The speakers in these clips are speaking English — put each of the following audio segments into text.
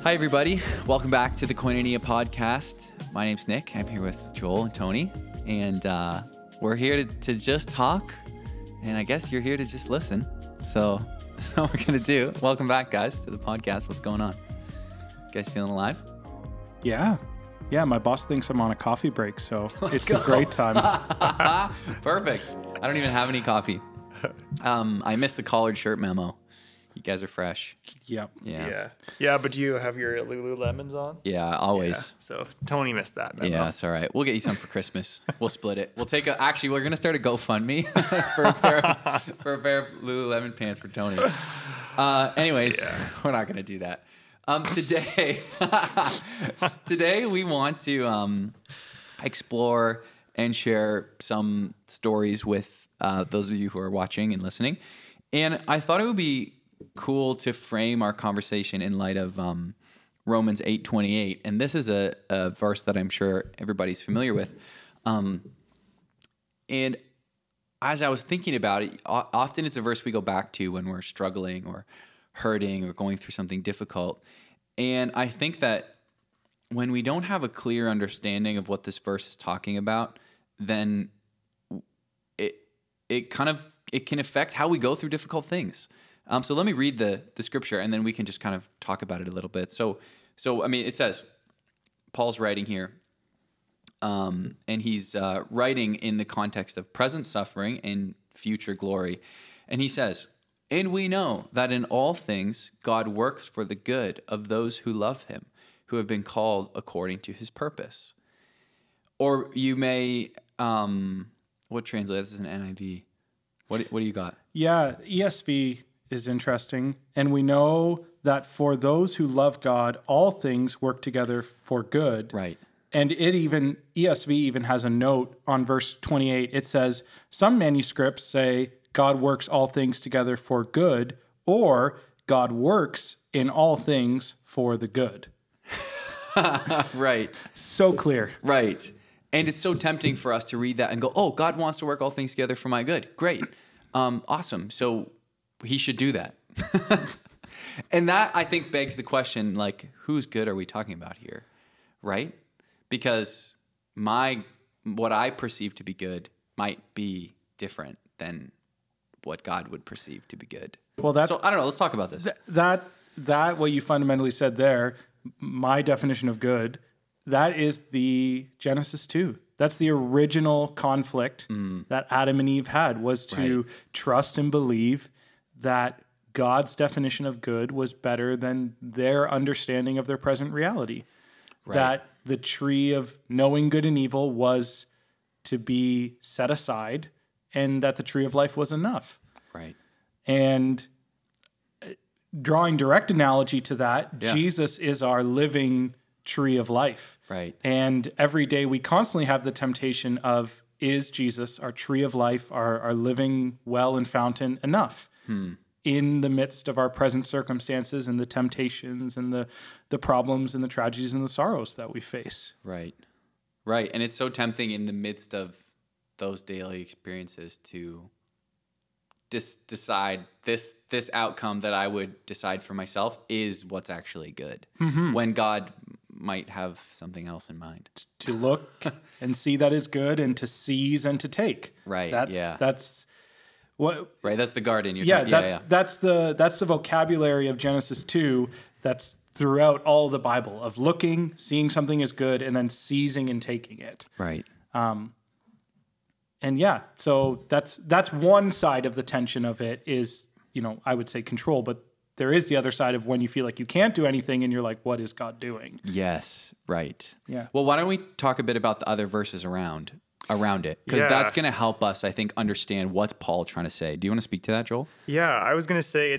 Hi, everybody. Welcome back to the Koinonia podcast. My name's Nick. I'm here with Joel and Tony, and we're here to just talk, and I guess you're here to just listen. So that's what we're going to do. Welcome back, guys, to the podcast. What's going on? You guys feeling alive? Yeah, my boss thinks I'm on a coffee break, so it's a great time. Perfect. I don't even have any coffee. I missed the collared shirt memo. You guys are fresh. Yep. Yeah, but do you have your Lululemons on? Yeah, always. Yeah, so Tony missed that memo. Yeah, that's all right. We'll get you some for Christmas. We'll split it. We'll take actually, we're going to start a GoFundMe for a pair of Lululemon pants for Tony. Anyways, we're not going to do that. Today we want to explore and share some stories with those of you who are watching and listening. And I thought it would be cool to frame our conversation in light of Romans 8:28. And this is a verse that I'm sure everybody's familiar with. And as I was thinking about it, often it's a verse we go back to when we're struggling or hurting or going through something difficult. And I think that when we don't have a clear understanding of what this verse is talking about, then it can affect how we go through difficult things. So let me read the scripture, and then we can just kind of talk about it a little bit. So I mean, it says, Paul's writing here, and he's writing in the context of present suffering and future glory. And he says, "And we know that in all things God works for the good of those who love him, who have been called according to his purpose." Or you may, what translates as an NIV? What do you got? Yeah, ESV is interesting. And we know that for those who love God, all things work together for good. Right. And ESV even has a note on verse 28. It says, some manuscripts say God works all things together for good, or God works in all things for the good. Right. So clear. Right. And it's so tempting for us to read that and go, oh, God wants to work all things together for my good. Great. Awesome. So he should do that. And that, I think, begs the question, like, whose good are we talking about here? Right? Because what I perceive to be good might be different than what God would perceive to be good. Well, so I don't know. Let's talk about this. That what you fundamentally said there, my definition of good, that is the Genesis 2. That's the original conflict that Adam and Eve had, was to trust and believe that God's definition of good was better than their understanding of their present reality. Right. That the tree of knowing good and evil was to be set aside, and that the tree of life was enough. Right. And drawing direct analogy to that, Jesus is our living tree of life. Right. And every day we constantly have the temptation of, is Jesus, our tree of life, our living well and fountain, enough in the midst of our present circumstances and the temptations and the problems and the tragedies and the sorrows that we face? Right. Right. And it's so tempting in the midst of those daily experiences to decide this outcome that I would decide for myself is what's actually good, when God might have something else in mind. To look and see that is good, and to seize and to take. Right. That's what. Right. That's the garden. That's the vocabulary of Genesis 2. That's throughout all the Bible, of looking, seeing something as good, and then seizing and taking it. Right. And yeah, so that's one side of the tension of it is, I would say control, but there is the other side of when you feel like you can't do anything and you're like, what is God doing? Yes, right. Yeah. Well, why don't we talk a bit about the other verses around it? Because that's going to help us, I think, understand what's Paul trying to say. Do you want to speak to that, Joel? Yeah, I was going to say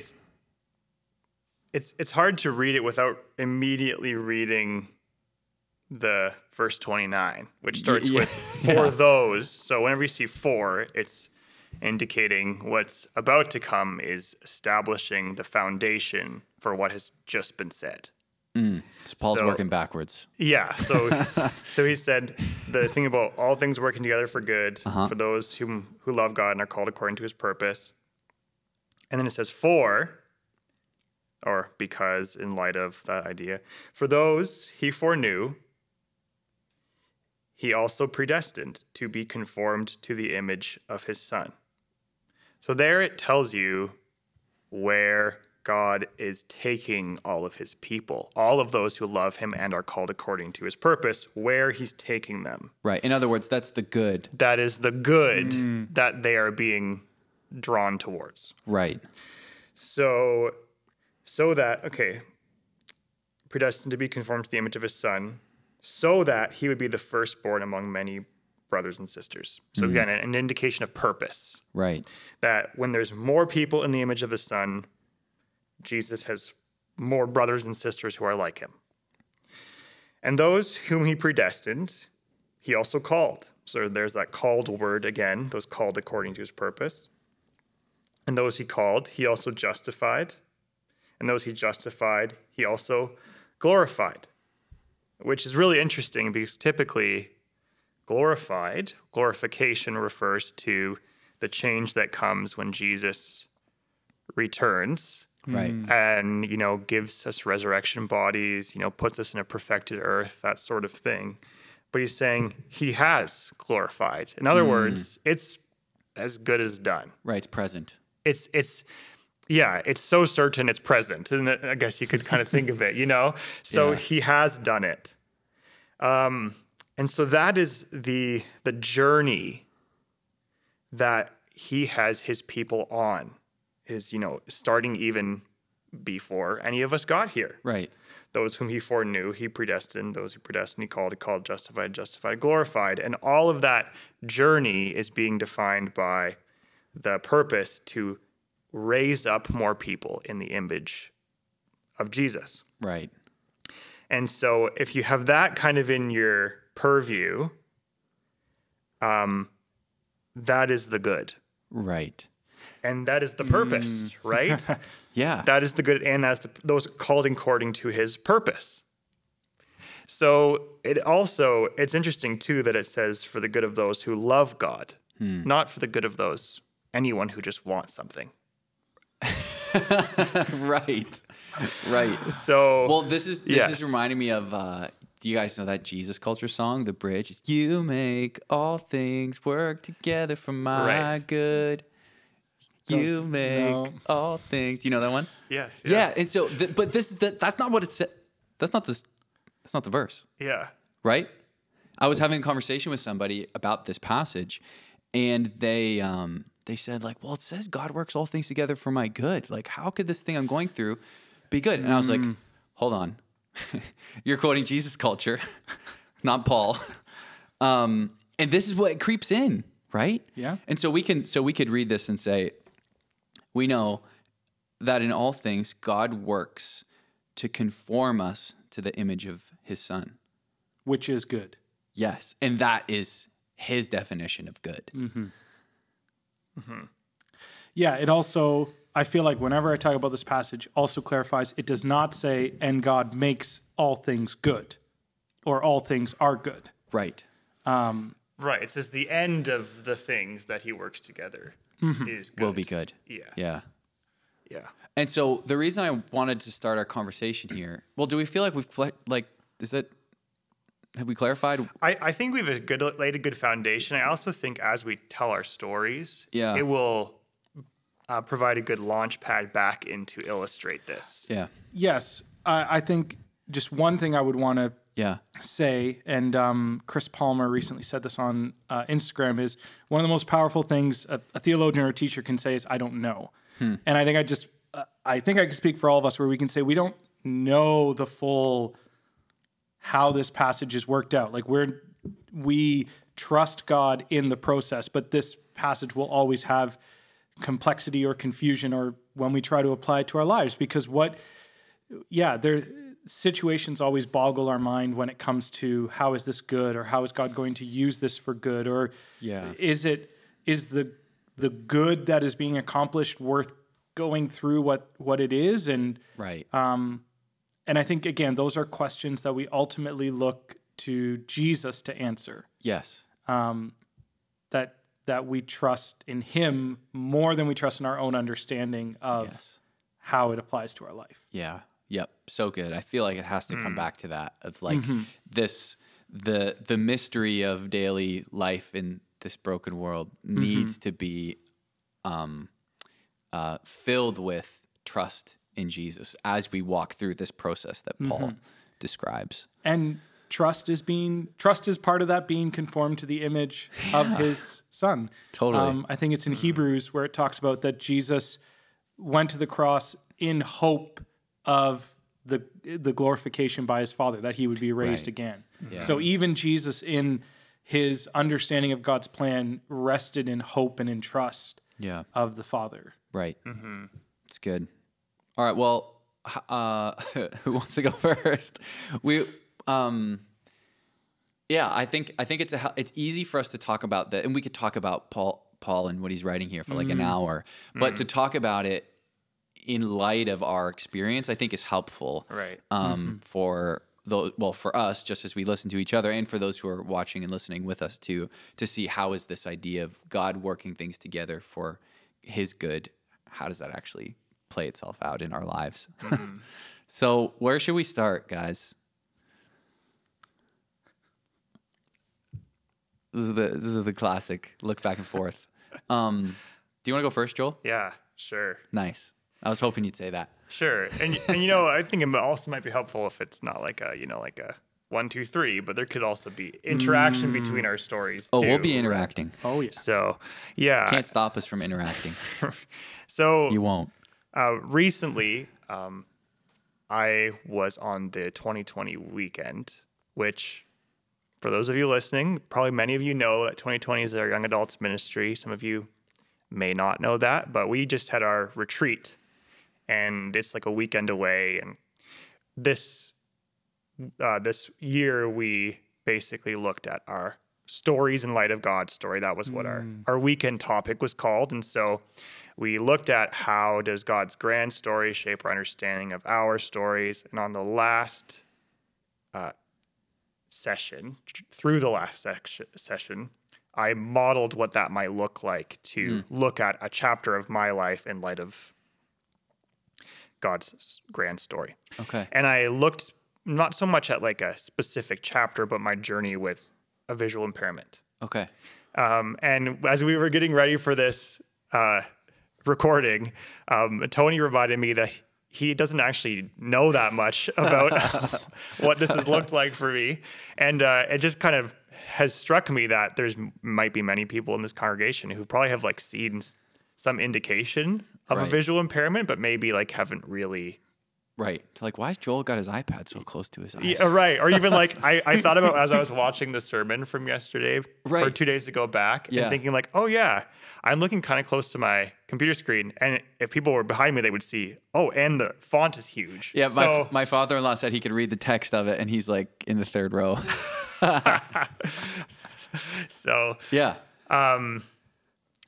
it's hard to read it without immediately reading the verse 29, which starts with for those. So whenever you see for, it's indicating what's about to come is establishing the foundation for what has just been said. So Paul's working backwards. Yeah. So he said the thing about all things working together for good for those who love God and are called according to his purpose. And then it says for, or because in light of that idea. For those he foreknew, he also predestined to be conformed to the image of his Son. So there it tells you where God is taking all of his people, all of those who love him and are called according to his purpose, where he's taking them. Right. In other words, that's the good. That is the good that they are being drawn towards. Right. So that, okay, predestined to be conformed to the image of his Son, so that he would be the firstborn among many brothers and sisters. So again, an indication of purpose. Right. That when there's more people in the image of his Son, Jesus has more brothers and sisters who are like him. And those whom he predestined, he also called. So there's that called word again, those called according to his purpose. And those he called, he also justified. And those he justified, he also glorified. Which is really interesting because typically glorification refers to the change that comes when Jesus returns. Right. And, gives us resurrection bodies, puts us in a perfected earth, that sort of thing. But he's saying he has glorified. In other words, it's as good as done. Right. It's present. It's so certain it's present. And I guess you could kind of think of it, So he has done it. And so that is the journey that he has his people on. Is, starting even before any of us got here. Right. Those whom he foreknew, he predestined. Those who predestined, he called, justified, glorified. And all of that journey is being defined by the purpose to raise up more people in the image of Jesus. Right. And so if you have that kind of in your purview, that is the good. Right. And that is the purpose, right? Yeah. That is the good, and that's those called according to his purpose. So it's interesting too that it says for the good of those who love God, not for the good of anyone who just wants something. Right. Right. So well, this is reminding me of do you guys know that Jesus Culture song, The Bridge? It's, you make all things work together for my good. You make all things. Do you know that one? Yes. Yeah. And so, but that's not what it said. That's not the verse. Yeah. Right. I was having a conversation with somebody about this passage, and they said like, well, it says God works all things together for my good. Like, how could this thing I'm going through be good? And I was like, hold on, you're quoting Jesus Culture, not Paul. And this is what creeps in, right? Yeah. And so we could read this and say, we know that in all things, God works to conform us to the image of his Son. Which is good. Yes. And that is his definition of good. Mm-hmm. Mm-hmm. Yeah, it also, I feel like whenever I talk about this passage, also clarifies it does not say, and God makes all things good, or all things are good. Right. Right. It says the end of the things that he works together is good. Will be good. Yes. Yeah. Yeah. And so the reason I wanted to start our conversation here, well, do we feel like have we clarified? I think we've laid a good foundation. I also think as we tell our stories, it will provide a good launch pad back into illustrate this. Yeah. Yes. I think just one thing I would want to say, and Chris Palmer recently said this on Instagram, is one of the most powerful things a theologian or a teacher can say is, I don't know. And I think I can speak for all of us where we can say we don't know the full how this passage is worked out. Like we trust God in the process, but this passage will always have complexity or confusion or when we try to apply it to our lives, because situations always boggle our mind when it comes to how is this good, or how is God going to use this for good, or is the good that is being accomplished worth going through what it is? And right. And I think again, those are questions that we ultimately look to Jesus to answer. Yes. That we trust in him more than we trust in our own understanding of how it applies to our life. Yeah. Yep. So good. I feel like it has to come back to that of like this the mystery of daily life in this broken world needs to be filled with trust in Jesus as we walk through this process that Paul describes. And trust is part of that, being conformed to the image of his son. Totally. I think it's in Hebrews where it talks about that Jesus went to the cross in hope of the glorification by his Father, that he would be raised Right. again. Yeah. So even Jesus, in his understanding of God's plan, rested in hope and in trust Yeah. of the Father. Right. It's good. All right. Well, who wants to go first? Yeah, I think it's easy for us to talk about that, and we could talk about Paul and what he's writing here for like an hour, but to talk about it in light of our experience, I think is helpful. Right. For for us, just as we listen to each other, and for those who are watching and listening with us to see how is this idea of God working things together for his good, how does that actually play itself out in our lives? So where should we start, guys? This is the classic look back and forth. Do you want to go first, Joel? Yeah, sure. Nice. I was hoping you'd say that. Sure. And you know, I think it also might be helpful if it's not like a 1, 2, 3, but there could also be interaction between our stories too. Oh, we'll be interacting. Oh, yeah. So, yeah. Can't stop us from interacting. So, You won't. recently, I was on the 2020 weekend, which, for those of you listening, probably many of you know that 2020 is our young adults ministry. Some of you may not know that, but we just had our retreat, and it's like a weekend away. And this year, we basically looked at our stories in light of God's story. That was what our weekend topic was called. And so we looked at how does God's grand story shape our understanding of our stories. And on the last session, I modeled what that might look like to look at a chapter of my life in light of God's grand story. Okay. And I looked not so much at like a specific chapter, but my journey with a visual impairment. Okay. And as we were getting ready for this recording, Tony reminded me that he doesn't actually know that much about what this has looked like for me. And it just kind of has struck me that might be many people in this congregation who probably have like seen some indication of a Right. visual impairment, but maybe like haven't really. Right. Like, why has Joel got his iPad so close to his eyes? Yeah, right. Or even like I thought about as I was watching the sermon from yesterday or Right. 2 days ago back Yeah. and thinking like, oh yeah, I'm looking kind of close to my computer screen. And if people were behind me, they would see, oh, and the font is huge. Yeah, So, my father-in-law said he could read the text of it, and he's like in the third row. so, Yeah.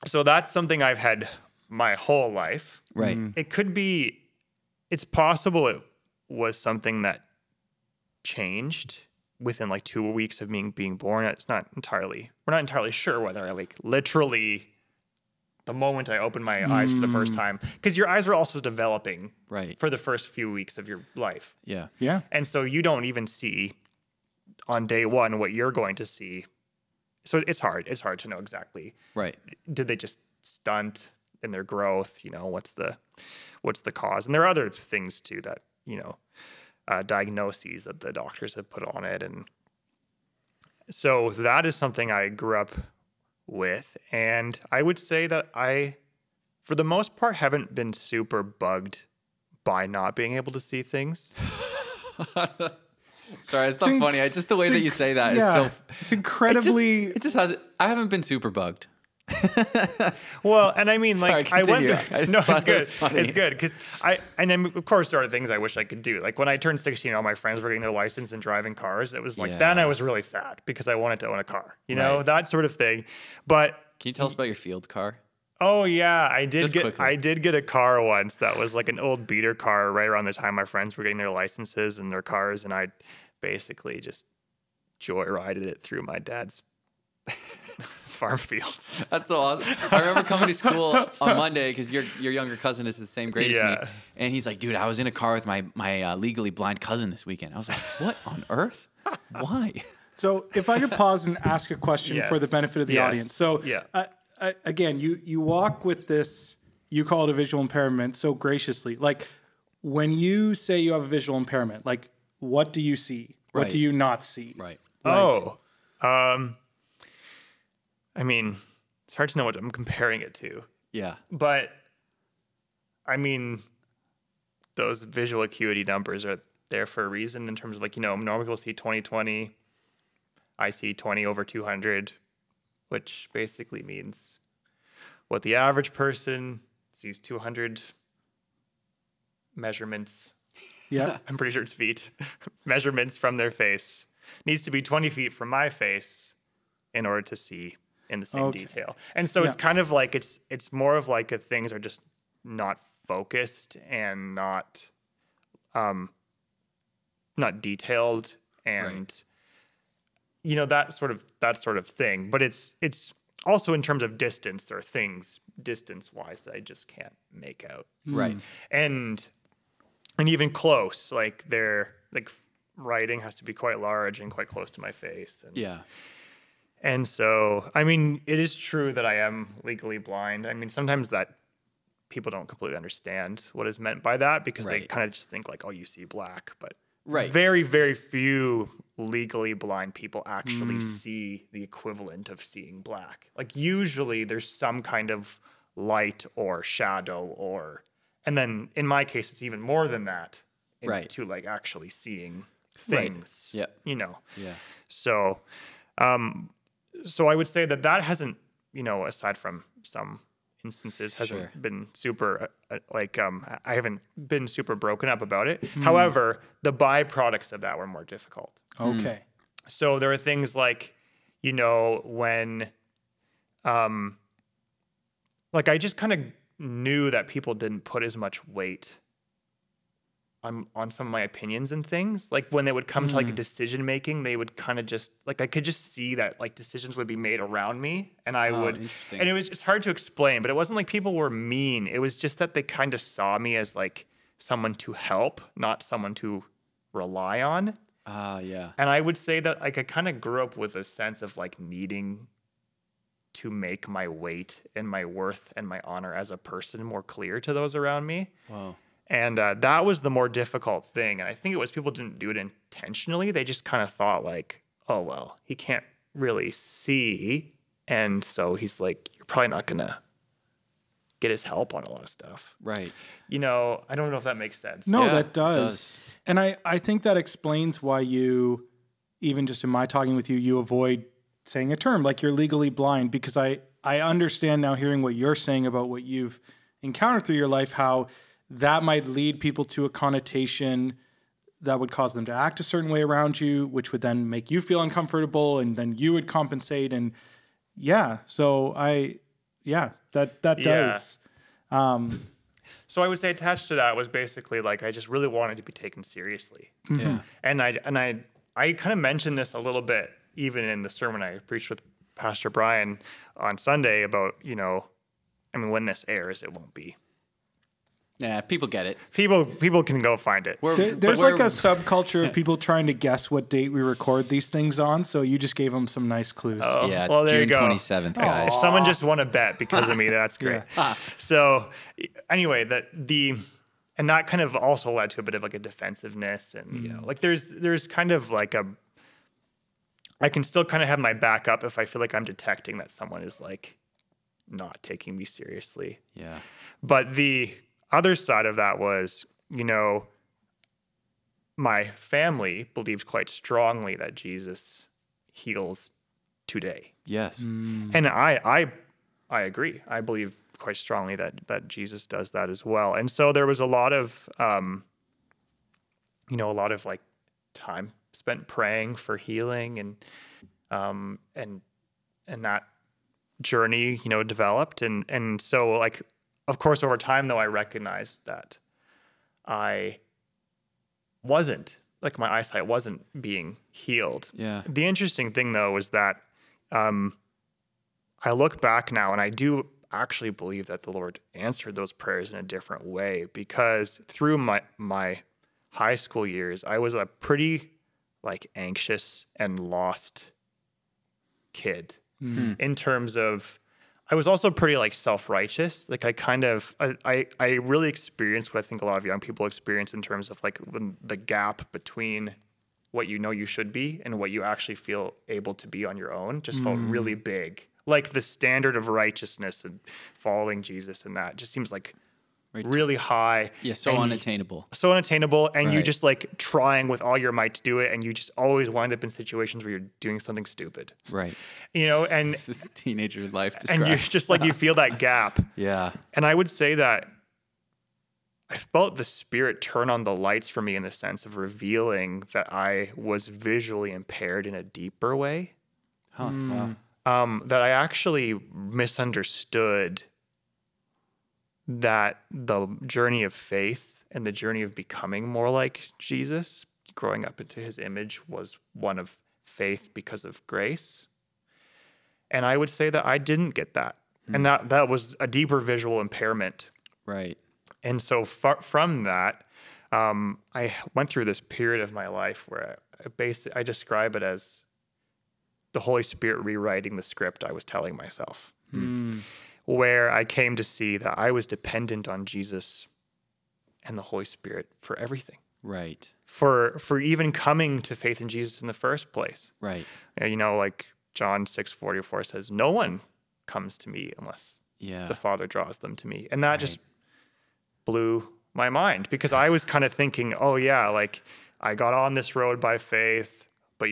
so that's something I've had my whole life. Right. It could be, it's possible it was something that changed within like 2 weeks of being born. We're not entirely sure whether I like literally the moment I opened my eyes for the first time, because your eyes are also developing Right. for the first few weeks of your life. Yeah. Yeah. And so you don't even see on day one what you're going to see. So it's hard. It's hard to know exactly. Right. Did they just stunt in their growth? You know, what's the cause? And there are other things too that, you know, diagnoses that the doctors have put on it. And so that is something I grew up with. And I would say that I, for the most part, haven't been super bugged by not being able to see things. Sorry, it's not funny. Just the way that you say that is Yeah. so. It's incredibly. It just has. I haven't been super bugged. Well, and I mean, Sorry, like, I went continue. through. I just No, thought it's it good. was funny. It's good because and then of course there are things I wish I could do. Like when I turned 16, all my friends were getting their license and driving cars. It was like then I was really sad because I wanted to own a car. You know, Right. that sort of thing. But Can you tell us about your field car? oh yeah, I did Just get quickly. I did get a car once that was like an old beater car right around the time my friends were getting their licenses and their cars, and I basically just joyrided it through my dad's farm fields. That's so awesome. I remember coming to school on Monday because your younger cousin is the same grade as Yeah. me, and he's like, "Dude, I was in a car with my legally blind cousin this weekend." I was like, "What on earth? Why?" So if I could pause and ask a question Yes. for the benefit of the Yes. audience. So Yeah. again, you walk with this, you call it a visual impairment so graciously. Like when you say you have a visual impairment, like what do you see? What Right. do you not see? Right. I mean, it's hard to know what I'm comparing it to, Yeah. but I mean, those visual acuity numbers are there for a reason in terms of like, normally people see 20/20. I see 20 over 200, which basically means what the average person sees 200 measurements. Yeah. I'm pretty sure it's feet. Measurements from their face needs to be 20 feet from my face in order to see in the same Okay. detail. And so it's kind of like it's more of like things are just not focused and not detailed and that sort of thing. But it's also in terms of distance, there are things distance wise that I just can't make out. Right. And even close, like writing has to be quite large and quite close to my face. Yeah. And so, I mean, it is true that I am legally blind. I mean, sometimes that people don't completely understand what is meant by that because they Right. kind of just think like, oh, you see black. But Right. very, very few legally blind people actually see the equivalent of seeing black. Like usually there's some kind of light or shadow and then in my case, it's even more than that Right. to like actually seeing Right. things, Yep. Yeah. So, so I would say that hasn't, aside from some instances, hasn't Sure. been super I haven't been super broken up about it. However, the byproducts of that were more difficult. Okay. So there are things like, when, like I just kind of knew that people didn't put as much weight on some of my opinions and things. Like when they would come to like a decision making, they would kind of just like I could just see that like decisions would be made around me, and I would. Interesting. And it's hard to explain, but it wasn't like people were mean. It was just that they kind of saw me as like someone to help, not someone to rely on. Yeah. And I would say that like I kind of grew up with a sense of like needing to make my weight and my worth and my honor as a person more clear to those around me. Wow. And that was the more difficult thing. And I think it was people didn't do it intentionally. They just kind of thought like, oh, well, he can't really see. And so he's like, you're probably not going to get his help on a lot of stuff. Right. I don't know if that makes sense. No, Yeah, that it does. does. And I think that explains why you, even just in my talking with you, you avoid saying a term like you're legally blind, because I understand now hearing what you're saying about what you've encountered through your life, how that might lead people to a connotation that would cause them to act a certain way around you, which would then make you feel uncomfortable, and then you would compensate. And so that does. So I would say attached to that was basically like I just really wanted to be taken seriously. Yeah. And I kind of mentioned this a little bit even in the sermon I preached with Pastor Brian on Sunday about, when this airs, it won't be. Yeah. People get it. People can go find it. There's like a subculture of people trying to guess what date we record these things on, so you just gave them some nice clues. Oh, Yeah. It's well, there you June go. 27th, guys. If someone just won a bet because of me, that's great. So anyway, and that kind of also led to a bit of like a defensiveness, and like there's kind of like I can still kind of have my back up if I feel like I'm detecting that someone is like not taking me seriously. Yeah. But the other side of that was, my family believed quite strongly that Jesus heals today. Yes. And I agree. I believe quite strongly that Jesus does that as well. And so there was a lot of, a lot of like time spent praying for healing, and that journey, developed. And so like, of course, over time though, I recognized that I wasn't, like my eyesight wasn't being healed. Yeah. The interesting thing though was that I look back now and I do actually believe that the Lord answered those prayers in a different way, because through my high school years, I was a pretty like anxious and lost kid in terms of, I was also pretty like self-righteous. Like I really experienced what I think a lot of young people experience in terms of like when the gap between what you know you should be and what you actually feel able to be on your own just felt really big. Like the standard of righteousness and following Jesus and that just seems like really high. Yeah, so unattainable. So unattainable. And you Right. just like trying with all your might to do it. And you just always wind up in situations where you're doing something stupid. Right. You know, and This is teenager life and described. you're just like, you feel that gap. Yeah. And I would say that I felt the Spirit turn on the lights for me in the sense of revealing that I was visually impaired in a deeper way. Huh. Wow. That I actually misunderstood that the journey of faith and the journey of becoming more like Jesus, growing up into his image, was one of faith because of grace. And I would say that I didn't get that. And that was a deeper visual impairment. Right. And so from that, I went through this period of my life where I describe it as the Holy Spirit rewriting the script I was telling myself, where I came to see that I was dependent on Jesus and the Holy Spirit for everything, Right. for even coming to faith in Jesus in the first place. Right. You know, like John 6:44 says, no one comes to me unless Yeah. the Father draws them to me. And that just blew my mind, because I was kind of thinking, oh yeah, like I got on this road by faith, but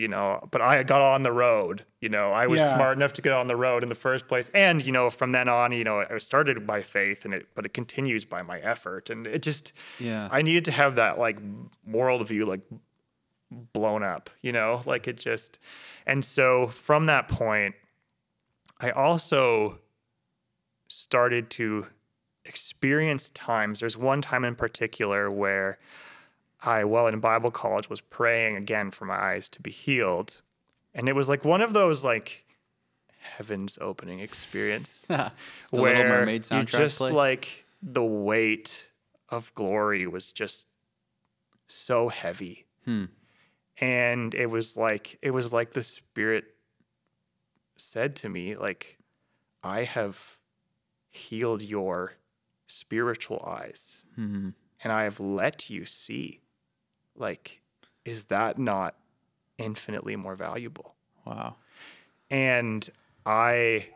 I got on the road, I was smart enough to get on the road in the first place. And, from then on, I started by faith but it continues by my effort. And it just, I needed to have that like worldview, like blown up, like it just, and so from that point, I also started to experience times. There's one time in particular where while in Bible college, was praying again for my eyes to be healed. And it was like one of those like heavens opening experience The where Little Mermaid you soundtrack just play? like the weight of glory was just so heavy. And it was like the Spirit said to me, like, I have healed your spiritual eyes and I have let you see. Like, is that not infinitely more valuable? Wow. And I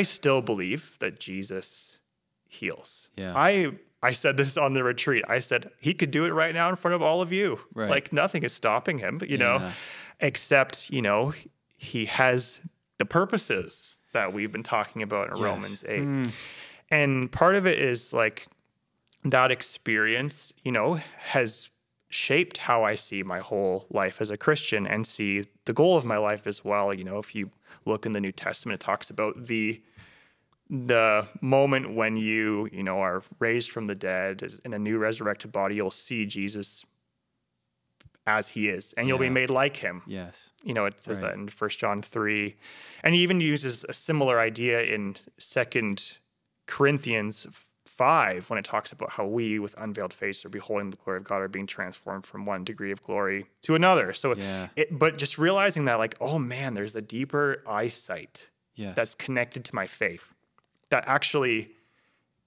still believe that Jesus heals. Yeah. I said this on the retreat. I said he could do it right now in front of all of you. Right. Like nothing is stopping him, except, he has the purposes that we've been talking about in Romans 8. And part of it is like that experience, has shaped how I see my whole life as a Christian and see the goal of my life as well. If you look in the New Testament, it talks about the moment when you are raised from the dead in a new resurrected body, you'll see Jesus as he is, and you'll be made like him. Yes. It says that in 1 John 3. And he even uses a similar idea in 2 Corinthians 5 when it talks about how we, with unveiled face, are beholding the glory of God, are being transformed from one degree of glory to another. So, but just realizing that, like, oh man, there's a deeper eyesight that's connected to my faith. That actually,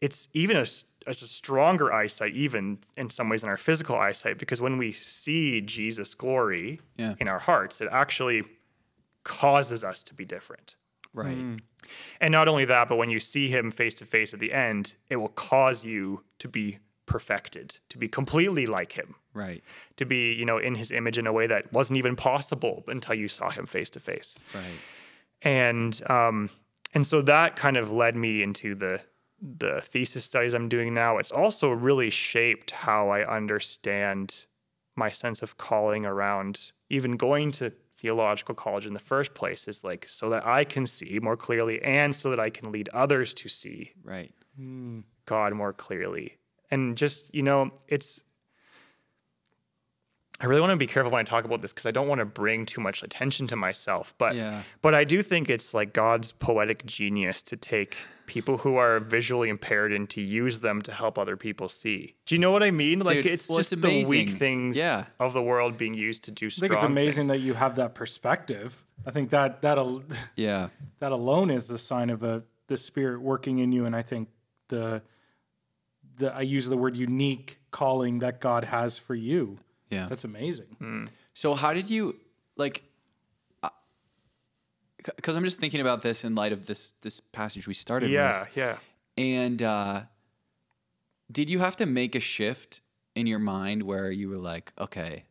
it's even a stronger eyesight, even in some ways, in our physical eyesight, because when we see Jesus' glory in our hearts, it actually causes us to be different. Right. And not only that, but when you see him face to face at the end, it will cause you to be perfected, to be completely like him. Right. To be, in his image in a way that wasn't even possible until you saw him face to face. Right. And so that kind of led me into the thesis studies I'm doing now. It's also really shaped how I understand my sense of calling around even going to theological college in the first place, is like so that I can see more clearly and so that I can lead others to see God more clearly. And just, I really want to be careful when I talk about this because I don't want to bring too much attention to myself. But Yeah. but I do think it's like God's poetic genius to take people who are visually impaired and to use them to help other people see. Do you know what I mean? Like Dude, it's well, just it's the weak amazing. things Yeah. of the world being used to do I strong think it's amazing things. that you have that perspective. I think that that Yeah. that alone is the sign of the Spirit working in you, and I think the I use the word unique calling that God has for you. Yeah. That's amazing. So how did you like? Because I'm just thinking about this in light of this passage we started Yeah, with. yeah. And did you have to make a shift in your mind where you were like, okay,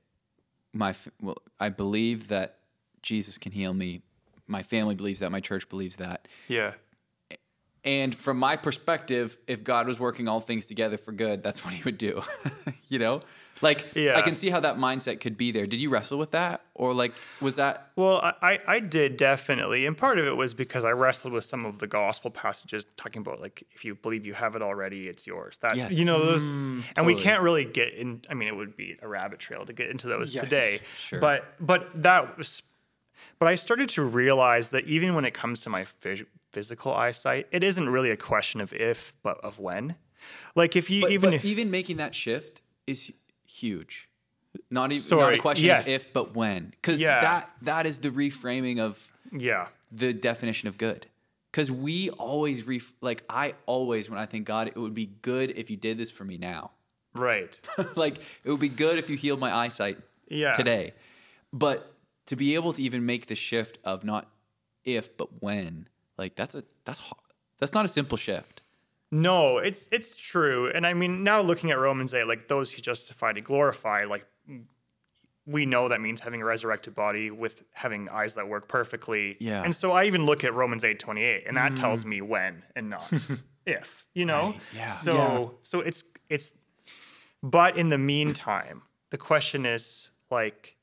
I believe that Jesus can heal me. My family believes that. My church believes that. Yeah. And from my perspective, if God was working all things together for good, that's what he would do. You know? Like, Yeah. I can see how that mindset could be there. Did you wrestle with that? Or like, was that... Well, I did definitely. And part of it was because I wrestled with some of the gospel passages talking about like, if you believe you have it already, it's yours. That, Yes. you know, those, and we totally. can't really get in. I mean, it would be a rabbit trail to get into those Yes, today. sure. But I started to realize that even when it comes to my physical eyesight, it isn't really a question of if, but of when. Like if you, But even making that shift is huge. Not even not a Sorry, question yes. of if, but when. Because Yeah. that is the reframing of yeah. the definition of good. Because we always I always, when I think God, it would be good if you did this for me now. Right. Like it would be good if you healed my eyesight Yeah. today. But to be able to even make the shift of not if but when, like that's not a simple shift. No, it's true. And I mean, now looking at Romans 8, like those he justified, he glorified, like we know that means having a resurrected body with having eyes that work perfectly. Yeah. And so I even look at Romans 8:28, and that tells me when and not if, you know? Right, yeah. So it's but in the meantime, the question is like,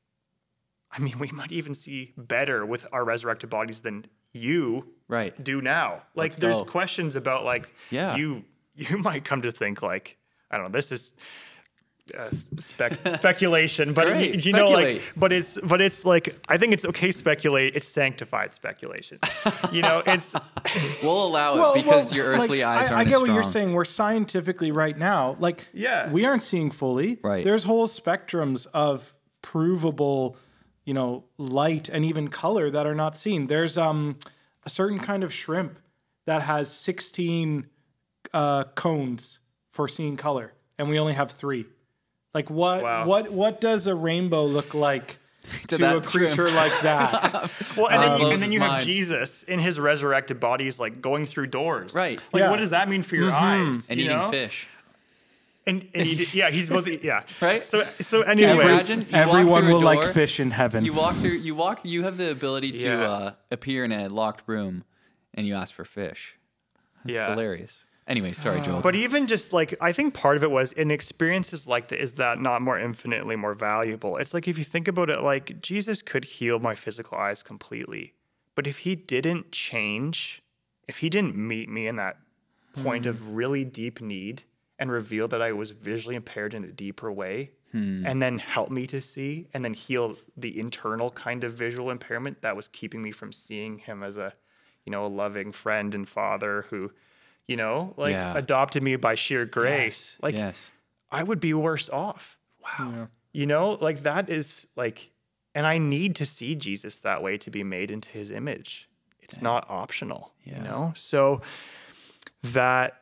I mean, we might even see better with our resurrected bodies than you Right. do now. Like Let's there's go. questions about like Yeah. you might come to think like, I don't know, this is speculation, but Great, you know, speculate. like, but it's like, I think it's okay speculate. It's sanctified speculation. You know, it's We'll allow it because your earthly like, eyes I aren't get as what you're strong. saying. We're scientifically right now, like, Yeah. we aren't seeing fully. Right. There's whole spectrums of provable, light and even color that are not seen. There's a certain kind of shrimp that has 16 cones for seeing color, and we only have 3. Like Wow. what does a rainbow look like to that a creature shrimp. like that? well, and then you have mind. Jesus in his resurrected bodies, like going through doors. Right. Like, Yeah. what does that mean for your eyes? And you eating know? fish. And yeah, he's both. Yeah. Right? So Can you anyway, imagine? You walk Everyone through a will like door, fish in heaven. You have the ability to Yeah. appear in a locked room and you ask for fish. That's Yeah. hilarious. Anyway, sorry, Joel. But even just like, I think part of it was in experiences like that, is that not more infinitely more valuable? It's like, if you think about it, like Jesus could heal my physical eyes completely. But if he didn't change, if he didn't meet me in that point of really deep need and reveal that I was visually impaired in a deeper way, and then help me to see, and then heal the internal kind of visual impairment that was keeping me from seeing him as a loving friend and father who, Yeah. adopted me by sheer grace. Like, yes. I would be worse off. Yeah. Like that is like, and I need to see Jesus that way to be made into his image. It's not optional, So that,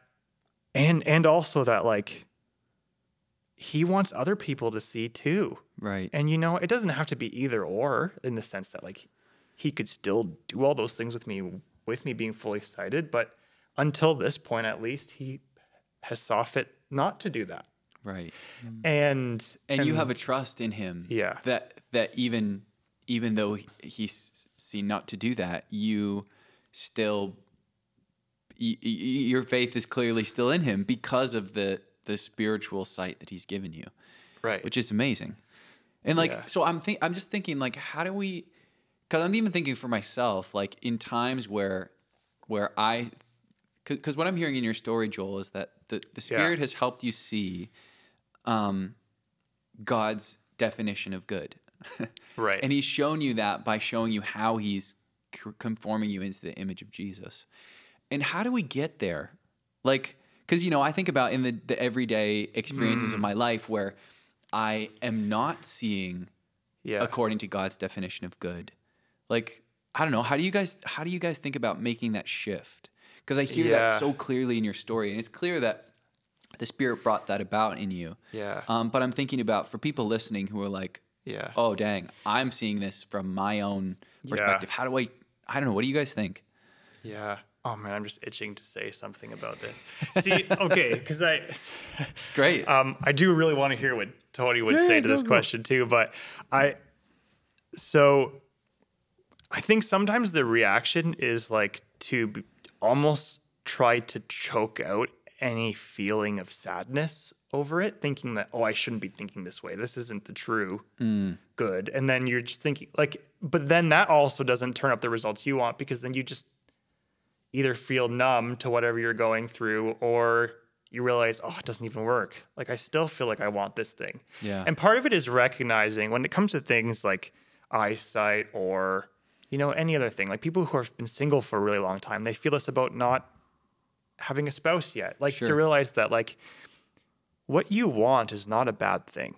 and also that like, he wants other people to see too. Right. And it doesn't have to be either or, in the sense that like, he could still do all those things with me being fully sighted, but until this point, at least, he has saw fit not to do that. Right. And And you have a trust in him. Yeah. That even though he's seen not to do that, you still your faith is clearly still in him because of the spiritual sight that he's given you. right. Which is amazing. And like, Yeah. so I'm just thinking like, how do we, cause I'm even thinking for myself, like in times where cause what I'm hearing in your story, Joel, is that the Spirit has helped you see, God's definition of good. Right. And he's shown you that by showing you how he's conforming you into the image of Jesus. And how do we get there? Like, because, I think about in the everyday experiences of my life where I am not seeing according to God's definition of good. Like, I don't know. How do you guys think about making that shift? Because I hear that so clearly in your story, and it's clear that the Spirit brought that about in you. Yeah. But I'm thinking about for people listening who are like, oh, dang, I'm seeing this from my own perspective. How do I don't know. What do you guys think? Yeah. Oh man, I'm just itching to say something about this. See, okay, because Great. I do really want to hear what Tony would say to this question too, but I think sometimes the reaction is like to almost try to choke out any feeling of sadness over it, thinking that, I shouldn't be thinking this way. This isn't the true good. And then you're just thinking but then that also doesn't turn up the results you want, because then you just either feel numb to whatever you're going through, or you realize, it doesn't even work. Like, I still feel like I want this thing. Yeah. And part of it is recognizing when it comes to things like eyesight or, any other thing, like people who have been single for a really long time, they feel this about not having a spouse yet. Like, to realize that, like, what you want is not a bad thing.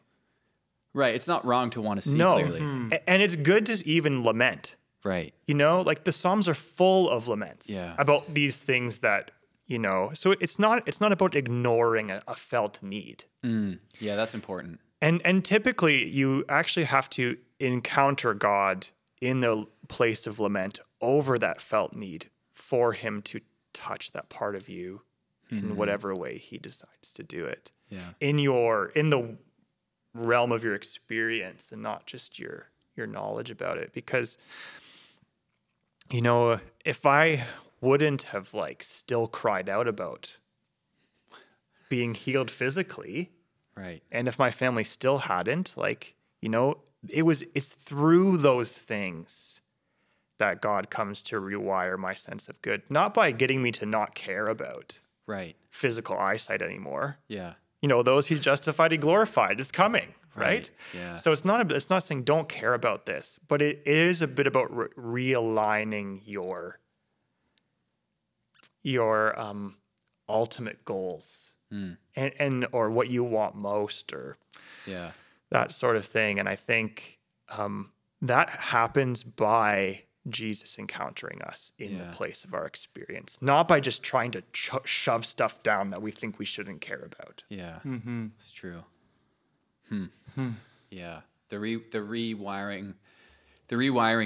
Right. It's not wrong to want to see clearly. And it's good to even lament. Right. Like the Psalms are full of laments about these things that, so it's not about ignoring a felt need. Yeah, that's important. And typically you actually have to encounter God in the place of lament over that felt need for him to touch that part of you in whatever way he decides to do it. Yeah. In the realm of your experience and not just your knowledge about it. Because if I wouldn't have still cried out about being healed physically, right, and if my family still hadn't, it's through those things that God comes to rewire my sense of good, not by getting me to not care about physical eyesight anymore. Yeah. Those he justified, he glorified. It's coming. Right? Yeah. So it's not saying don't care about this, but it is a bit about realigning your ultimate goals and or what you want most, or that sort of thing. And I think that happens by Jesus encountering us in the place of our experience, not by just trying to shove stuff down that we think we shouldn't care about. Yeah, it's true. Yeah, the rewiring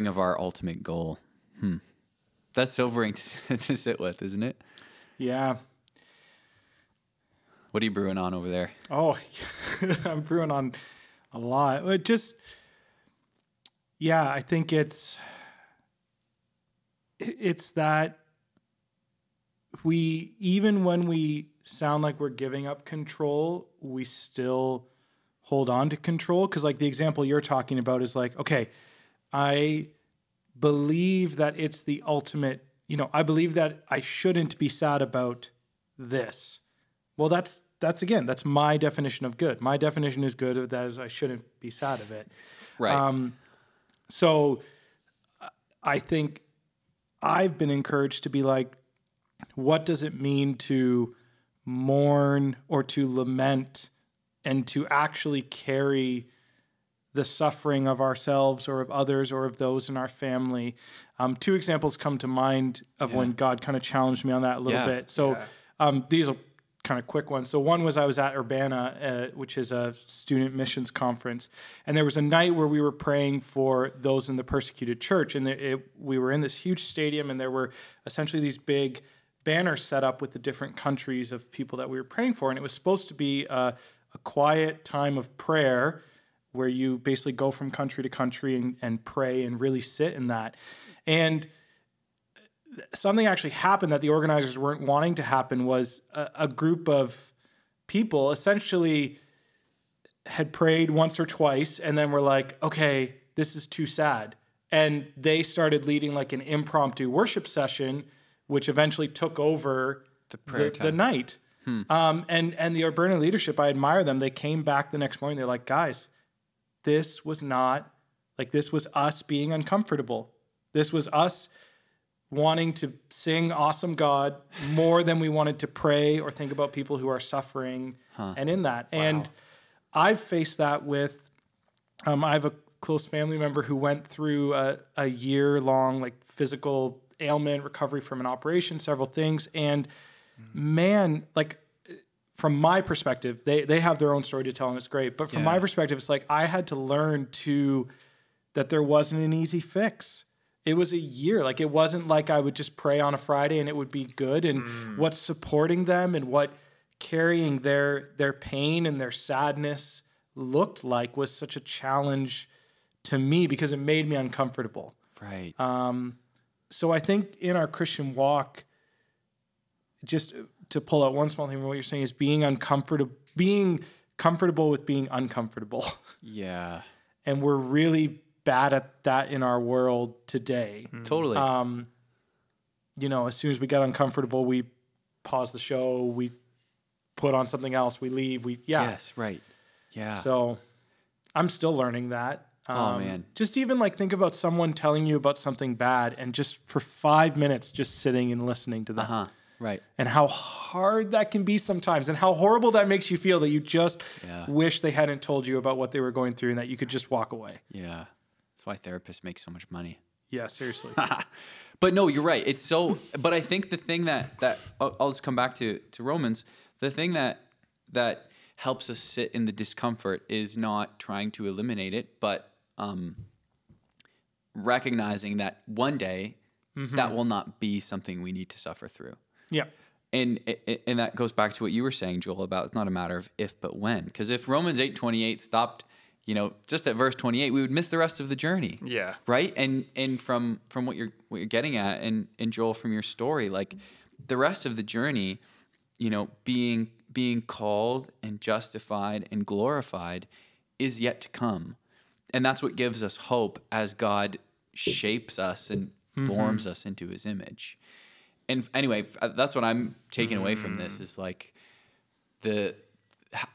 of our ultimate goal. That's sobering to sit with, isn't it? Yeah. What are you brewing on over there? Oh, I'm brewing on a lot. I think it's that even when we sound like we're giving up control, we still hold on to control. Because the example you're talking about is okay, I believe that it's the ultimate, I believe that I shouldn't be sad about this. Well, that's my definition of good. My definition is good of that is I shouldn't be sad of it. Right. So I think I've been encouraged to be what does it mean to mourn or to lament and to actually carry the suffering of ourselves or of others or of those in our family? Two examples come to mind of when God kind of challenged me on that a little bit. So these are kind of quick ones. So one was I was at Urbana, which is a student missions conference, and there was a night where we were praying for those in the persecuted church, and we were in this huge stadium, and there were essentially these big banners set up with the different countries of people that we were praying for, and it was supposed to be a quiet time of prayer where you basically go from country to country and pray and really sit in that. And something actually happened that the organizers weren't wanting to happen was a group of people essentially had prayed once or twice and then were like, okay, this is too sad. And they started leading an impromptu worship session, which eventually took over the night. And the Urbana leadership, I admire them. They came back the next morning. They're like, guys, this was not like, this was us being uncomfortable. This was us wanting to sing Awesome God more than we wanted to pray or think about people who are suffering. And in that. Wow. And I've faced that with, I have a close family member who went through a year-long like physical ailment, recovery from an operation, several things. And man, like from my perspective, they have their own story to tell and it's great. But from my perspective, it's like I had to learn that there wasn't an easy fix. It was a year. Like, it wasn't like I would just pray on a Friday and it would be good. And what's supporting them and what carrying their pain and their sadness looked like was such a challenge to me because it made me uncomfortable. Right. So I think in our Christian walk, just to pull out one small thing from what you're saying, is being comfortable with being uncomfortable. Yeah. And we're really bad at that in our world today. Totally. As soon as we get uncomfortable, we pause the show, we put on something else, we leave, Yes, right. Yeah. So I'm still learning that. Oh, man. Just even like think about someone telling you about something bad and just for 5 minutes, just sitting and listening to them. Right. And how hard that can be sometimes and how horrible that makes you feel that you just wish they hadn't told you about what they were going through and that you could just walk away. Yeah. That's why therapists make so much money. Yeah, seriously. But no, you're right. It's so, but I think the thing that I'll just come back to Romans, the thing that helps us sit in the discomfort is not trying to eliminate it, but recognizing that one day that will not be something we need to suffer through. Yeah. And that goes back to what you were saying, Joel, about it's not a matter of if, but when. Because if Romans 8:28 stopped, just at verse 28, we would miss the rest of the journey. Yeah. Right? And from what you're getting at, and Joel, from your story, like the rest of the journey, being called and justified and glorified is yet to come. And that's what gives us hope as God shapes us and forms us into his image. And anyway, that's what I'm taking away from this is like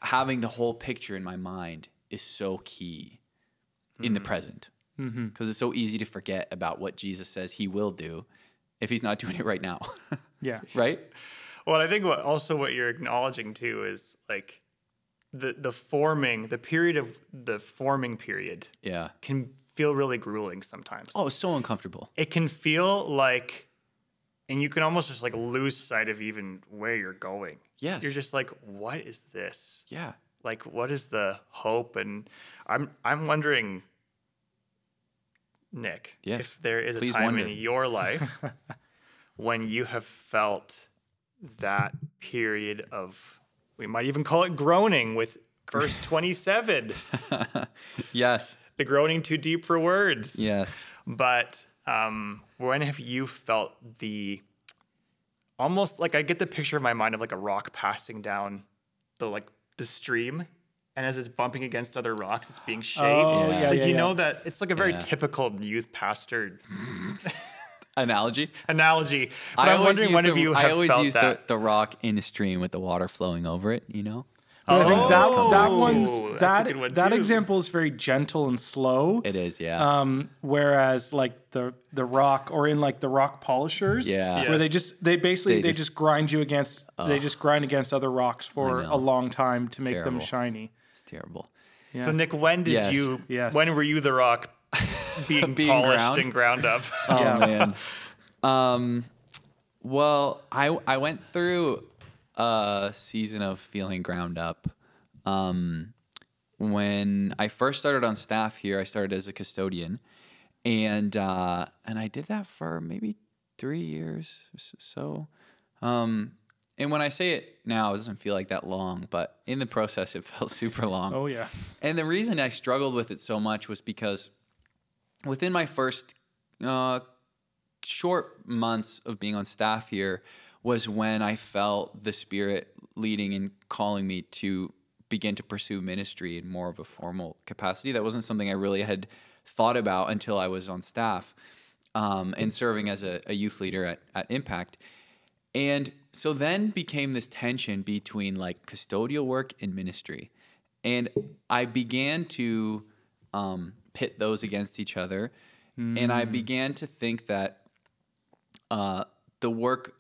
having the whole picture in my mind is so key in the present, because it's so easy to forget about what Jesus says he will do if he's not doing it right now. Yeah. Right? Well, I think what you're acknowledging too is like the forming period can feel really grueling sometimes. Oh, it's so uncomfortable. It can feel like, and you can almost just like lose sight of even where you're going. Yes. You're just like, what is this? Yeah. Like, what is the hope? And I'm wondering, Nick, if there is Please a time wonder. in your life when you have felt that period of, we might even call it groaning with verse 27. Yes. The groaning too deep for words. Yes. But when have you felt almost like, I get the picture in my mind of like a rock passing down the stream, and as it's bumping against other rocks, it's being shaped. Oh, yeah. You know that it's like a very typical youth pastor Analogy. But I'm wondering when have you have I always felt use that? the rock in the stream with the water flowing over it, But I think that that's a good one that too. example is very gentle and slow. It is, yeah. Whereas like the rock, or in like the rock polishers, Yeah. where Yes. they They just grind you against they just grind against other rocks for I know. a long time to make them terrible. shiny. It's terrible. Yeah. So Nick, when did Yes. you? Yes. When were you the rock being polished and ground up? Oh, Yeah. man. Well, I went through a season of feeling ground up. When I first started on staff here, I started as a custodian, and I did that for maybe 3 years or so. And when I say it now, it doesn't feel like that long, but in the process, it felt super long. Oh yeah. And the reason I struggled with it so much was because within my first short months of being on staff here was when I felt the Spirit leading and calling me to begin to pursue ministry in more of a formal capacity. That wasn't something I really had thought about until I was on staff and serving as a youth leader at Impact. And so then became this tension between like custodial work and ministry. And I began to pit those against each other. And I began to think that the work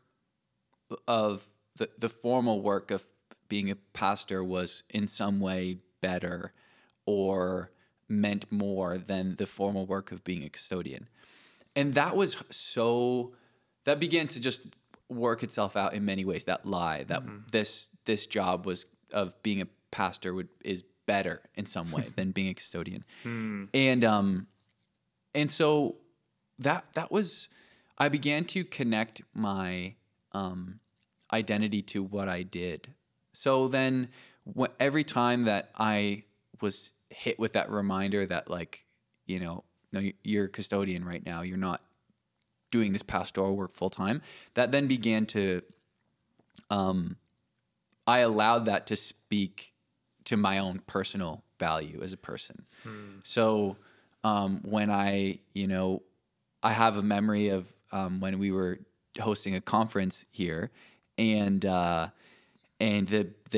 of the formal work of being a pastor was in some way better or meant more than the formal work of being a custodian. And that began to just work itself out in many ways. That lie that this job was of being a pastor is better in some way than being a custodian. And so that was, I began to connect my identity to what I did. So then every time that I was hit with that reminder that, like, no, you're a custodian right now, you're not doing this pastoral work full time, that then began to, I allowed that to speak to my own personal value as a person. So when I have a memory of when we were hosting a conference here, and the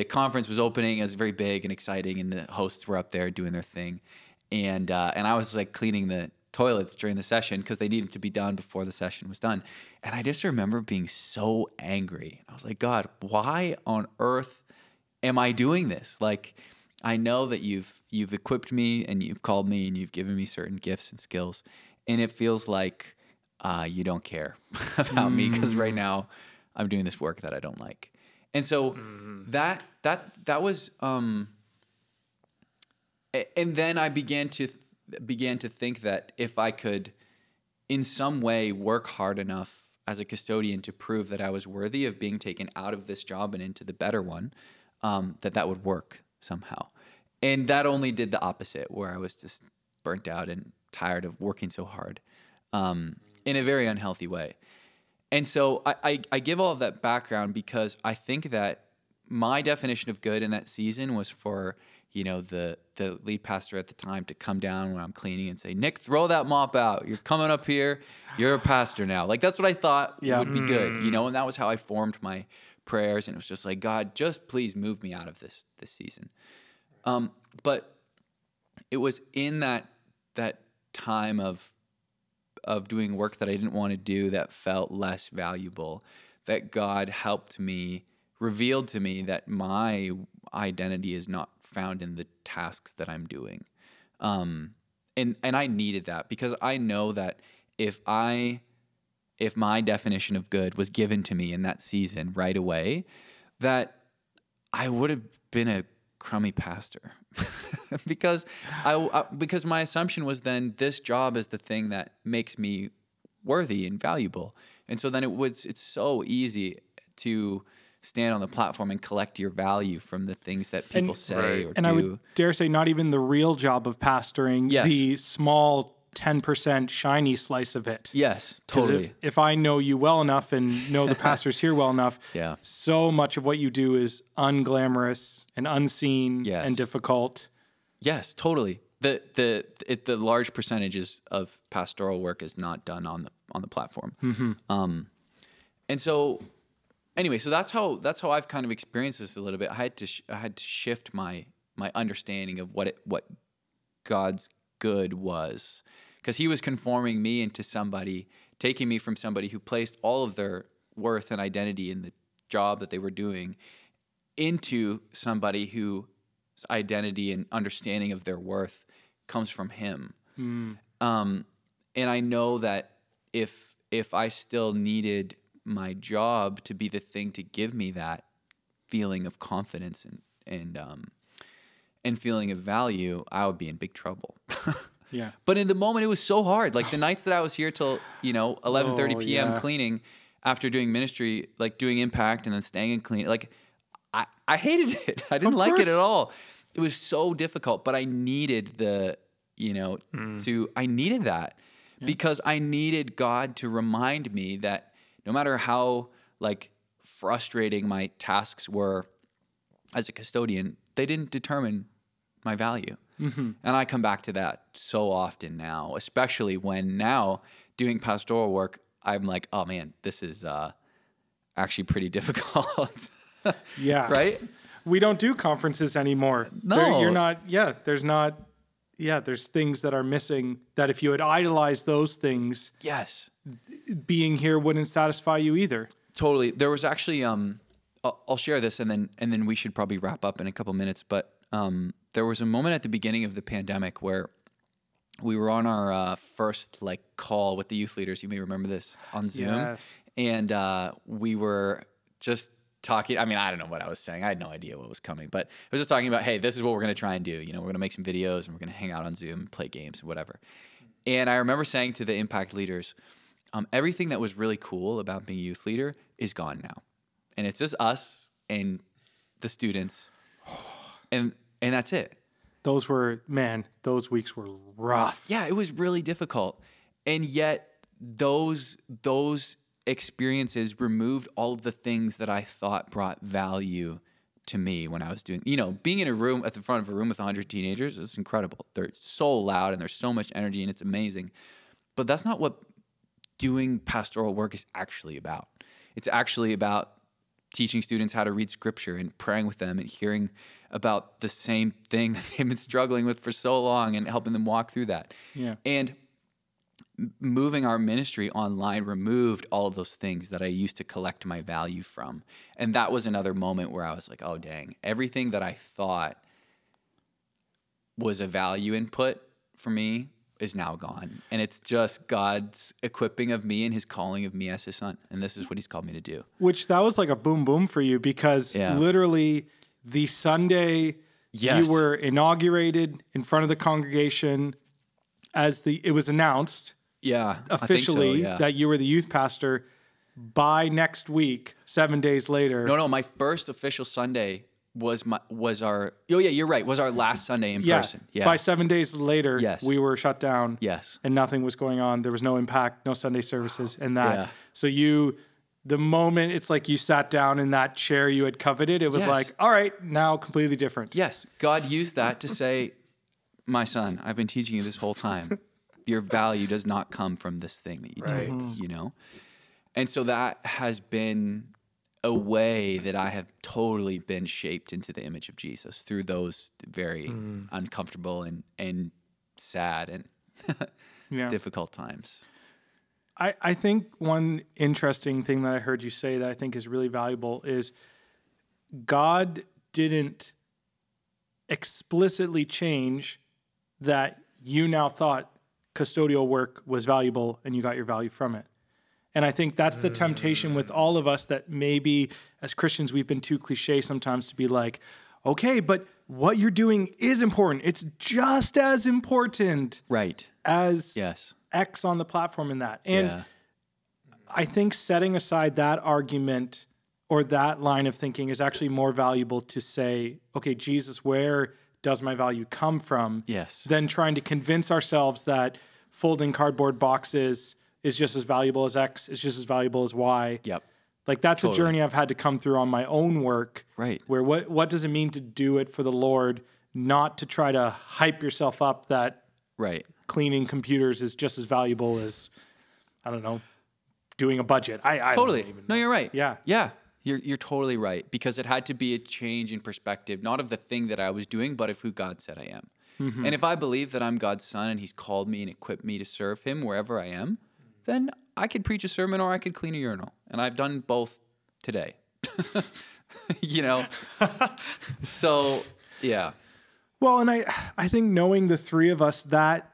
conference was opening. It was very big and exciting, and the hosts were up there doing their thing, and I was like cleaning the toilets during the session because they needed to be done before the session was done. And I just remember being so angry. I was like, God, why on earth am I doing this? Like, I know that you've equipped me and you've called me and you've given me certain gifts and skills, and it feels like you don't care about me because right now I'm doing this work that I don't like. And so that was, and then I began to think that if I could in some way work hard enough as a custodian to prove that I was worthy of being taken out of this job and into the better one, that would work somehow. And that only did the opposite, where I was just burnt out and tired of working so hard, in a very unhealthy way. And so I give all of that background because I think that my definition of good in that season was for, the lead pastor at the time to come down when I'm cleaning and say, Nick, throw that mop out. You're coming up here. You're a pastor now. Like, that's what I thought would be good, and that was how I formed my prayers. And it was just like, God, just please move me out of this season. But it was in that time of doing work that I didn't want to do, that felt less valuable, that God revealed to me that my identity is not found in the tasks that I'm doing. And I needed that because I know that if my definition of good was given to me in that season right away, that I would have been a crummy pastor because my assumption was then this job is the thing that makes me worthy and valuable. And so then it's so easy to stand on the platform and collect your value from the things that people say or do. And I would dare say not even the real job of pastoring, the small 10% shiny slice of it. Yes, totally. If I know you well enough and know the pastors here well enough, so much of what you do is unglamorous and unseen and difficult. Yes, totally. The large percentages of pastoral work is not done on the platform. And so anyway, so that's how I've kind of experienced this a little bit. I had to shift my understanding of what God's good was, because he was conforming me into somebody, taking me from somebody who placed all of their worth and identity in the job that they were doing into somebody whose identity and understanding of their worth comes from him. And I know that if I still needed my job to be the thing to give me that feeling of confidence and feeling of value, I would be in big trouble. Yeah. But in the moment, it was so hard. Like the nights that I was here till 11:30 p.m. cleaning after doing ministry, like doing Impact and then staying and cleaning. Like I hated it. I didn't like it at all. It was so difficult. But I needed I needed that because I needed God to remind me that no matter how like frustrating my tasks were as a custodian, they didn't determine my value. And I come back to that so often now, especially when now doing pastoral work, I'm like, oh man, this is actually pretty difficult. Yeah. Right? We don't do conferences anymore. No. There's not, there's things that are missing that if you had idolized those things, Yes. being here wouldn't satisfy you either. Totally. There was actually I'll share this and then we should probably wrap up in a couple minutes, but there was a moment at the beginning of the pandemic where we were on our first like call with the youth leaders. You may remember this on Zoom. Yes. And we were just talking. I mean, I don't know what I was saying. I had no idea what was coming, but I was just talking about, hey, this is what we're going to try and do. You know, we're going to make some videos and we're going to hang out on Zoom, play games and whatever. And I remember saying to the Impact leaders, everything that was really cool about being a youth leader is gone now. And it's just us and the students. And that's it. Those weeks were rough. Yeah, it was really difficult. And yet those experiences removed all of the things that I thought brought value to me when I was doing, being in a room at the front of a room with 100 teenagers is incredible. They're so loud and there's so much energy and it's amazing. But that's not what doing pastoral work is actually about. It's actually about teaching students how to read scripture and praying with them and hearing about the same thing that they've been struggling with for so long and helping them walk through that. Yeah. And moving our ministry online removed all of those things that I used to collect my value from. And that was another moment where I was like, oh, dang, everything that I thought was a value input for me is now gone. And it's just God's equipping of me and his calling of me as his son. And this is what he's called me to do. Which that was like a boom boom for you because literally the Sunday you were inaugurated in front of the congregation as it was announced officially that you were the youth pastor. By next week, 7 days later. No, my first official Sunday was our you're right, was our last Sunday in person. Yeah. By 7 days later, we were shut down. Yes. And nothing was going on. There was no Impact, no Sunday services and that. Yeah. So the moment it's like you sat down in that chair you had coveted, it was like, all right, now completely different. Yes. God used that to say, my son, I've been teaching you this whole time. Your value does not come from this thing that you do, And so that has been a way that I have totally been shaped into the image of Jesus through those very uncomfortable and sad and difficult times. I think one interesting thing that I heard you say that I think is really valuable is God didn't explicitly change that you now thought custodial work was valuable and you got your value from it. And I think that's the temptation with all of us that maybe as Christians we've been too cliche sometimes to be like, okay, but what you're doing is important. It's just as important as X on the platform in that. And I think setting aside that argument or that line of thinking is actually more valuable to say, okay, Jesus, where does my value come from? Than trying to convince ourselves that folding cardboard boxes is just as valuable as X, is just as valuable as Y. Like that's a journey I've had to come through on my own work. Where what does it mean to do it for the Lord, not to try to hype yourself up that cleaning computers is just as valuable as, I don't know, doing a budget. I totally. Don't even know. No, you're right. Yeah. You're totally right, because it had to be a change in perspective, not of the thing that I was doing, but of who God said I am. And if I believe that I'm God's son and he's called me and equipped me to serve him wherever I am, then I could preach a sermon or I could clean a urinal. And I've done both today. So, yeah. Well, and I think knowing the three of us, that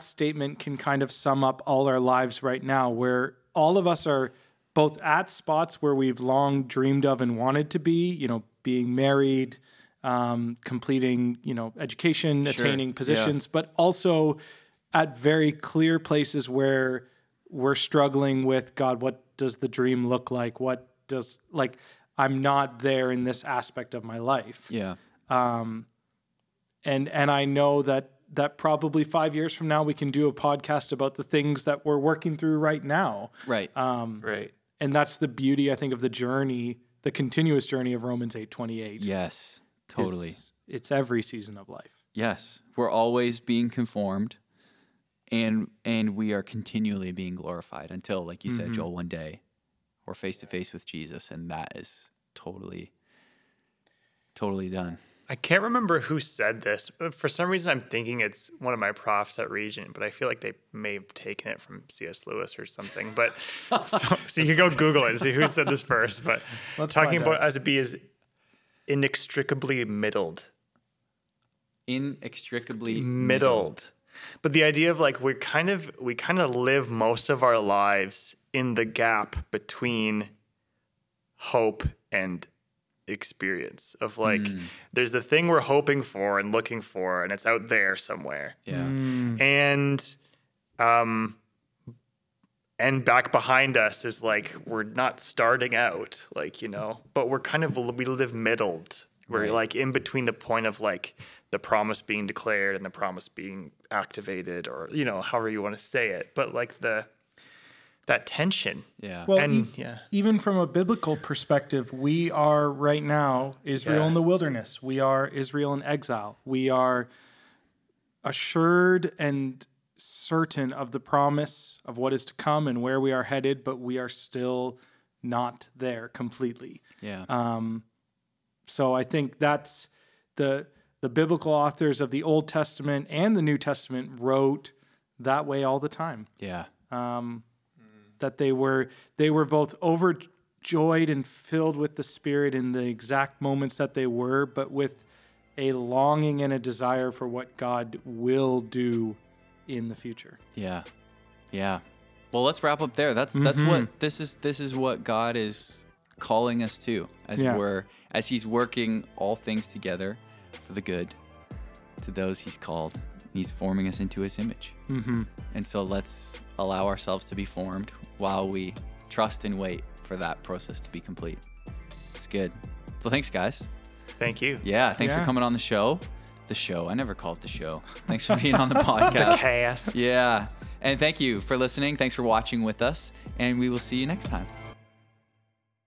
statement can kind of sum up all our lives right now, where all of us are both at spots where we've long dreamed of and wanted to be, being married, completing, education, attaining positions, but also at very clear places where we're struggling with, God, what does the dream look like? I'm not there in this aspect of my life. And I know that probably 5 years from now, we can do a podcast about the things that we're working through right now. And that's the beauty, I think, of the journey, the continuous journey of Romans 8:28. Yes, totally. It's every season of life. Yes. We're always being conformed and we are continually being glorified until, like you said, Joel, one day we're face to face with Jesus, and that is totally done. I can't remember who said this. For some reason, I'm thinking it's one of my profs at Regent, but I feel like they may have taken it from C.S. Lewis or something. But so you can go Google it and see who said this first. But Let's talking find about out. as a bee is inextricably middled. Inextricably Middled. But the idea of like we kind of live most of our lives in the gap between hope and experience of like there's the thing we're hoping for and looking for and it's out there somewhere. Yeah. And back behind us is like we're not starting out, like, you know, but we're kind of we live middled. We're Right. like in between the point of like the promise being declared and the promise being activated, or, you know, however you want to say it, but like that tension. Yeah. Well, And yeah. even from a biblical perspective, we are right now Israel Yeah. in the wilderness. We are Israel in exile. We are assured and certain of the promise of what is to come and where we are headed, but we are still not there completely. Yeah. So I think that's the biblical authors of the Old Testament and the New Testament wrote that way all the time. yeah. That they were both overjoyed and filled with the Spirit in the exact moments that they were, but with a longing and a desire for what God will do in the future. Yeah. Yeah. Well, let's wrap up there. That's what this is what God is calling us to as he's working all things together for the good to those he's called. He's forming us into his image. Mm-hmm. And so let's allow ourselves to be formed while we trust and wait for that process to be complete. It's good. So thanks, guys. Thank you. Yeah, thanks for Yeah. coming on the show. The show. I never call it the show. Thanks for being on the podcast. Cast. Yeah. And thank you for listening. Thanks for watching with us. And we will see you next time.